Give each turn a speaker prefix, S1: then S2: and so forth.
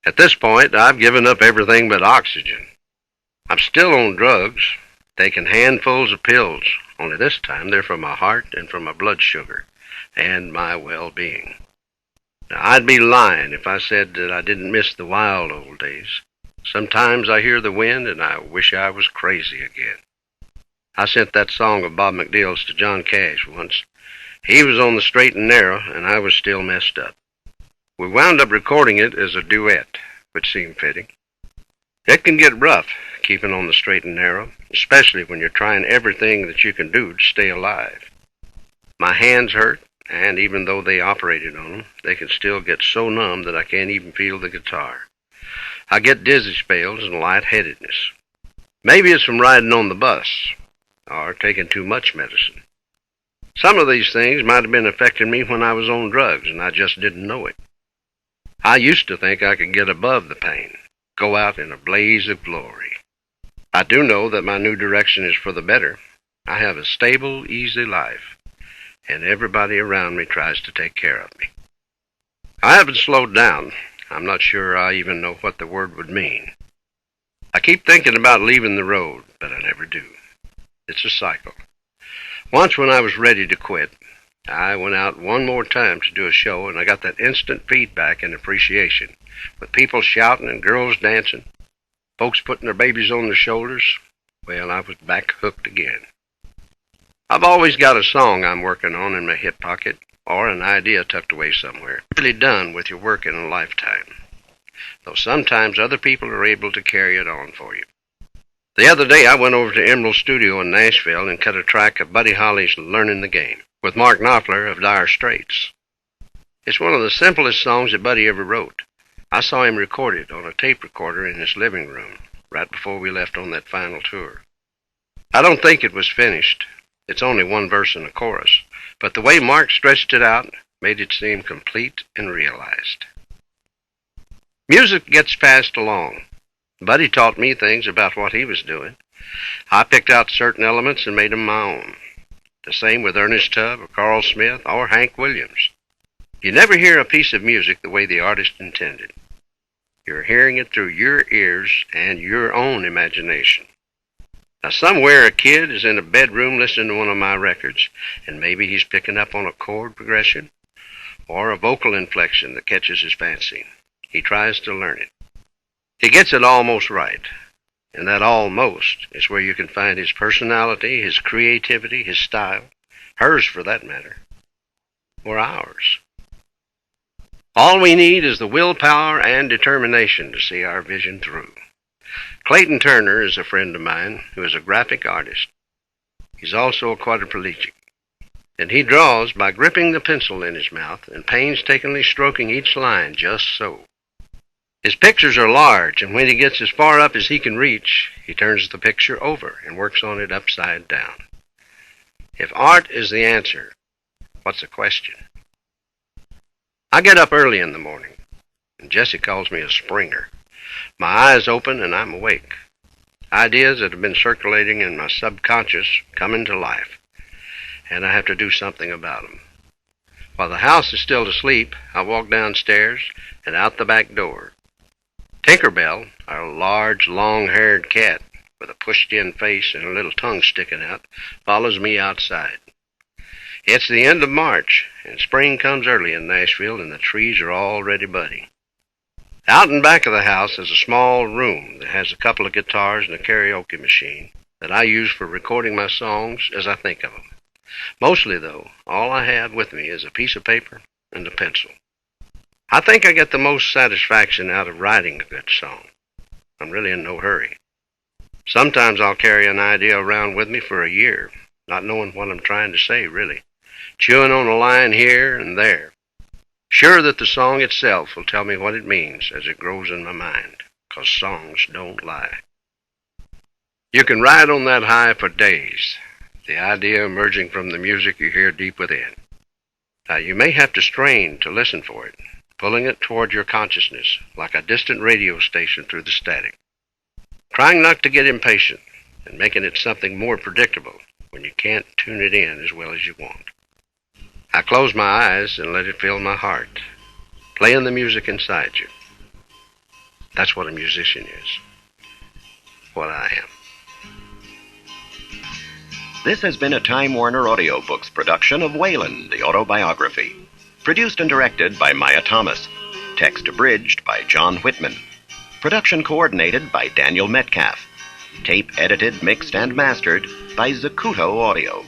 S1: At this point, I've given up everything but oxygen. I'm still on drugs, taking handfuls of pills, only this time they're for my heart and for my blood sugar and my well-being. Now, I'd be lying if I said that I didn't miss the wild old days. Sometimes I hear the wind and I wish I was crazy again. I sent that song of Bob McDill's to John Cash once. He was on the straight and narrow, and I was still messed up. We wound up recording it as a duet, which seemed fitting. It can get rough, keeping on the straight and narrow, especially when you're trying everything that you can do to stay alive. My hands hurt, and even though they operated on them, they can still get so numb that I can't even feel the guitar. I get dizzy spells and lightheadedness. Maybe it's from riding on the bus, or taking too much medicine. Some of these things might have been affecting me when I was on drugs, and I just didn't know it. I used to think I could get above the pain, go out in a blaze of glory. I do know that my new direction is for the better. I have a stable, easy life, and everybody around me tries to take care of me. I haven't slowed down. I'm not sure I even know what the word would mean. I keep thinking about leaving the road, but I never do. It's a cycle. Once when I was ready to quit, I went out one more time to do a show, and I got that instant feedback and appreciation, with people shouting and girls dancing, folks putting their babies on their shoulders. Well, I was back hooked again. I've always got a song I'm working on in my hip pocket, or an idea tucked away somewhere. Really done with your work in a lifetime, though sometimes other people are able to carry it on for you. The other day I went over to Emerald Studio in Nashville and cut a track of Buddy Holly's Learning the Game with Mark Knopfler of Dire Straits. It's one of the simplest songs that Buddy ever wrote. I saw him record it on a tape recorder in his living room right before we left on that final tour. I don't think it was finished. It's only one verse and a chorus, but the way Mark stretched it out made it seem complete and realized. Music gets passed along. Buddy taught me things about what he was doing. I picked out certain elements and made them my own. The same with Ernest Tubb or Carl Smith or Hank Williams. You never hear a piece of music the way the artist intended. You're hearing it through your ears and your own imagination. Now, somewhere a kid is in a bedroom listening to one of my records, and maybe he's picking up on a chord progression or a vocal inflection that catches his fancy. He tries to learn it. He gets it almost right, and that almost is where you can find his personality, his creativity, his style, hers for that matter, or ours. All we need is the willpower and determination to see our vision through. Clayton Turner is a friend of mine who is a graphic artist. He's also a quadriplegic, and he draws by gripping the pencil in his mouth and painstakingly stroking each line just so. His pictures are large, and when he gets as far up as he can reach, he turns the picture over and works on it upside down. If art is the answer, what's the question? I get up early in the morning, and Jessie calls me a springer. My eyes open and I'm awake. Ideas that have been circulating in my subconscious come into life, and I have to do something about them. While the house is still asleep, I walk downstairs and out the back door. Tinkerbell, our large, long-haired cat with a pushed-in face and a little tongue sticking out, follows me outside. It's the end of March, and spring comes early in Nashville, and the trees are already budding. Out in back of the house is a small room that has a couple of guitars and a karaoke machine that I use for recording my songs as I think of them. Mostly, though, all I have with me is a piece of paper and a pencil. I think I get the most satisfaction out of writing a good song. I'm really in no hurry. Sometimes I'll carry an idea around with me for a year, not knowing what I'm trying to say, really, chewing on a line here and there, sure that the song itself will tell me what it means as it grows in my mind, 'cause songs don't lie. You can ride on that high for days, the idea emerging from the music you hear deep within. Now, you may have to strain to listen for it, pulling it toward your consciousness like a distant radio station through the static. Trying not to get impatient and making it something more predictable when you can't tune it in as well as you want. I close my eyes and let it fill my heart, playing the music inside you. That's what a musician is. What I am.
S2: This has been a Time Warner Audiobooks production of Waylon, the Autobiography. Produced and directed by Maya Thomas. Text abridged by John Whitman. Production coordinated by Daniel Metcalf. Tape edited, mixed, and mastered by Zacuto Audio.